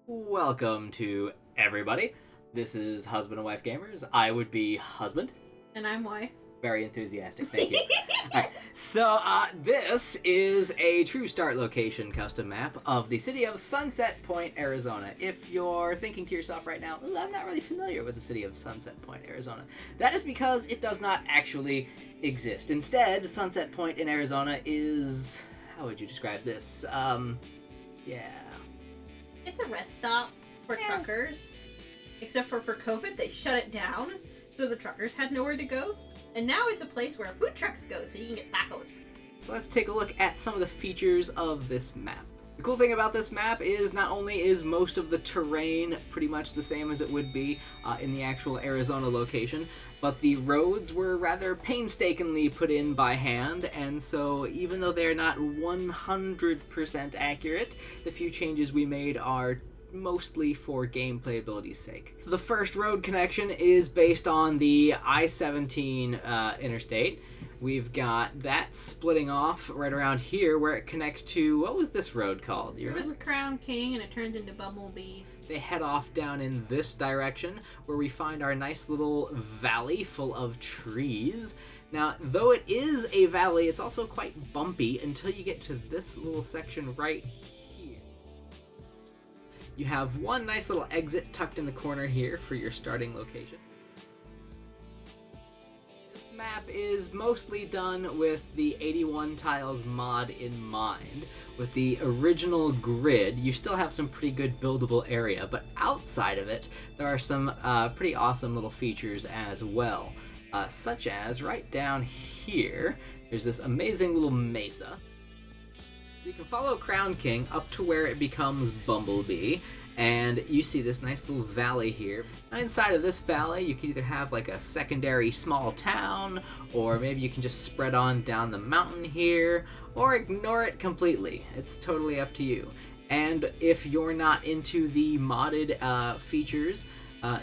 Welcome to everybody. This is Husband and Wife Gamers. I would be husband. And I'm wife. Very enthusiastic, thank you. Alright, so this is a true start location custom map of the city of Sunset Point, Arizona. If you're thinking to yourself right now, I'm not really familiar with the city of Sunset Point, Arizona, that is because it does not actually exist. Instead, Sunset Point in Arizona is... how would you describe this? Yeah... It's a rest stop for truckers. Except for COVID, they shut it down, so the truckers had nowhere to go. And now it's a place where food trucks go, so you can get tacos. So let's take a look at some of the features of this map. The cool thing about this map is not only is most of the terrain pretty much the same as it would be in the actual Arizona location, but the roads were rather painstakingly put in by hand, and so even though they're not 100% accurate, the few changes we made are mostly for gameplay ability's sake. The first road connection is based on the I-17 interstate. We've got that splitting off right around here where it connects to, what was this road called? It was Crown King and it turns into Bumblebee. They head off down in this direction where we find our nice little valley full of trees. Now, though it is a valley, it's also quite bumpy until you get to this little section right here. You have one nice little exit tucked in the corner here for your starting location. This map is mostly done with the 81 tiles mod in mind. With the original grid, you still have some pretty good buildable area, but outside of it, there are some pretty awesome little features as well. Such as right down here, there's this amazing little mesa. So you can follow Crown King up to where it becomes Bumblebee, and you see this nice little valley here. And inside of this valley, you can either have like a secondary small town, or maybe you can just spread on down the mountain here, or ignore it completely. It's totally up to you. And if you're not into the modded features,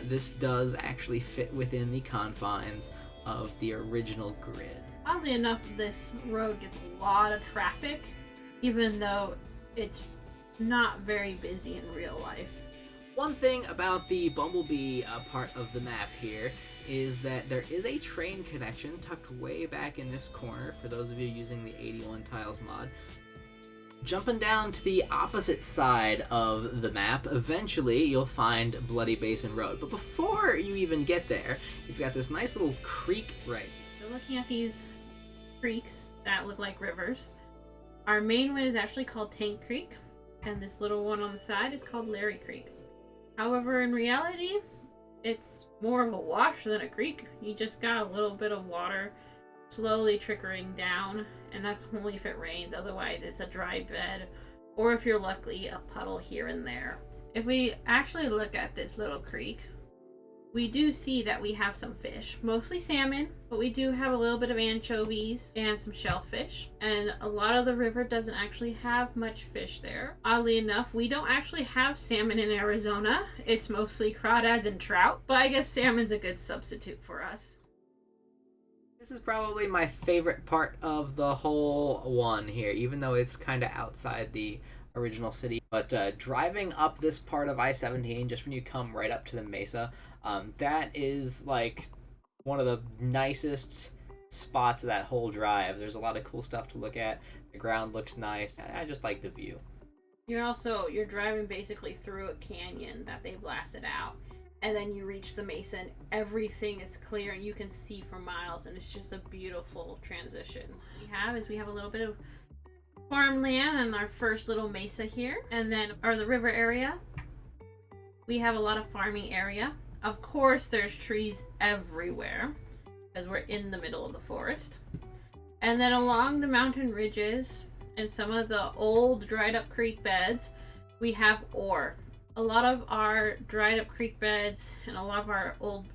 this does actually fit within the confines of the original grid. Oddly enough, this road gets a lot of traffic, even though it's not very busy in real life. One thing about the Bumblebee part of the map here is that there is a train connection tucked way back in this corner for those of you using the 81 tiles mod. Jumping down to the opposite side of the map, eventually you'll find Bloody Basin Road. But before you even get there, you've got this nice little creek right. So looking at these creeks that look like rivers, our main one is actually called Tank Creek, and this little one on the side is called Larry Creek. However, in reality, it's more of a wash than a creek. You just got a little bit of water slowly trickling down, and that's only if it rains. Otherwise, it's a dry bed, or if you're lucky, a puddle here and there. If we actually look at this little creek, we do see that we have some fish, mostly salmon, but we do have a little bit of anchovies and some shellfish. And a lot of the river doesn't actually have much fish there. Oddly enough, we don't actually have salmon in Arizona. It's mostly crawdads and trout, but I guess salmon's a good substitute for us. This is probably my favorite part of the whole one here, even though it's kind of outside the original city. But driving up this part of I-17, just when you come right up to the mesa, that is like one of the nicest spots of that whole drive. There's a lot of cool stuff to look at. The ground looks nice. I just like the view. You're driving basically through a canyon that they blasted out. And then you reach the mesa and everything is clear and you can see for miles, and it's just a beautiful transition. We have a little bit of farmland and our first little mesa here, and then the river area. We have a lot of farming area. Of course, there's trees everywhere because we're in the middle of the forest. And then along the mountain ridges and some of the old dried up creek beds, we have ore. A lot of our dried up creek beds and a lot of our older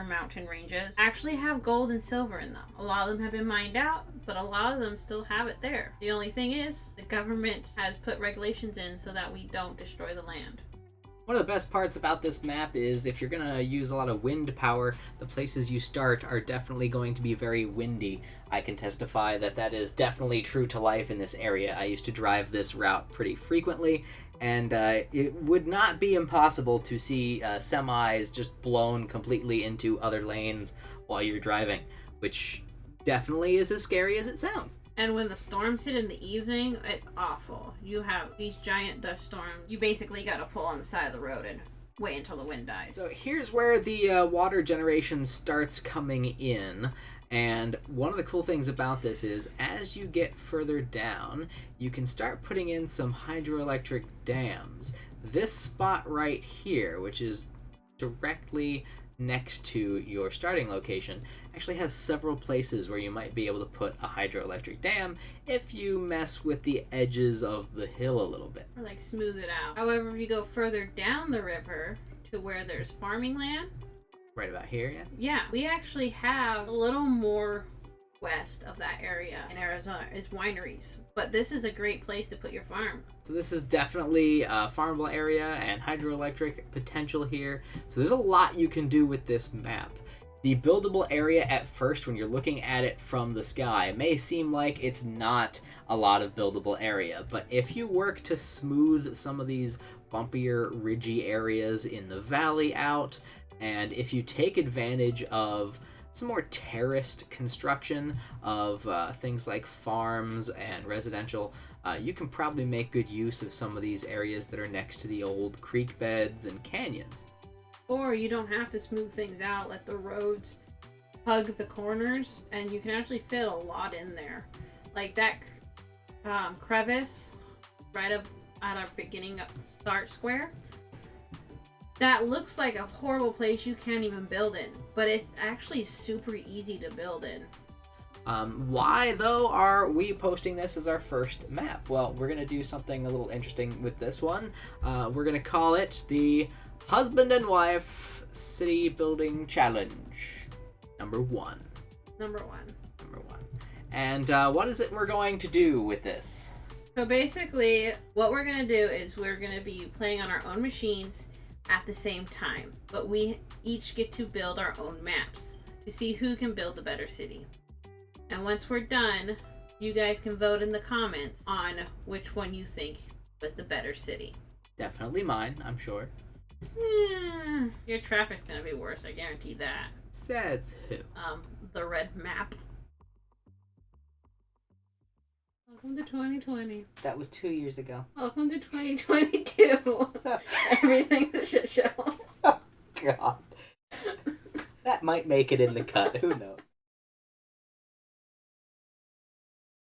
mountain ranges actually have gold and silver in them. A lot of them have been mined out, but a lot of them still have it there. The only thing is, the government has put regulations in so that we don't destroy the land. One of the best parts about this map is if you're going to use a lot of wind power, the places you start are definitely going to be very windy. I can testify that that is definitely true to life in this area. I used to drive this route pretty frequently, And it would not be impossible to see semis just blown completely into other lanes while you're driving, which definitely is as scary as it sounds. And when the storms hit in the evening, it's awful. You have these giant dust storms. You basically got to pull on the side of the road and wait until the wind dies. So here's where the water generation starts coming in. And one of the cool things about this is, as you get further down, you can start putting in some hydroelectric dams. This spot right here, which is directly next to your starting location, actually has several places where you might be able to put a hydroelectric dam if you mess with the edges of the hill a little bit. Or like smooth it out. However, if you go further down the river to where there's farming land, Right about here, yeah? yeah, we actually have a little more west of that area in Arizona is wineries. But this is a great place to put your farm. So this is definitely a farmable area and hydroelectric potential here. So there's a lot you can do with this map. The buildable area at first, when you're looking at it from the sky, may seem like it's not a lot of buildable area. But if you work to smooth some of these bumpier, ridgy areas in the valley out, and if you take advantage of some more terraced construction of things like farms and residential, you can probably make good use of some of these areas that are next to the old creek beds and canyons. Or you don't have to smooth things out, let the roads hug the corners, and you can actually fit a lot in there. Like that crevice right up at our beginning of start square. That looks like a horrible place you can't even build in, but it's actually super easy to build in. Why, though, are we posting this as our first map? Well, we're going to do something a little interesting with this one. We're going to call it the Husband and Wife City Building Challenge number 1. Number 1. And what is it we're going to do with this? So basically, what we're going to do is we're going to be playing on our own machines at the same time, but we each get to build our own maps to see who can build the better city. And once we're done, you guys can vote in the comments on which one you think was the better city. Definitely mine, I'm sure. Your traffic's gonna be worse, I guarantee that. Says who? The red map. Welcome to 2020. That was 2 years ago. Welcome to 2022. Everything's a shit show. Oh, God. That might make it in the cut. Who knows?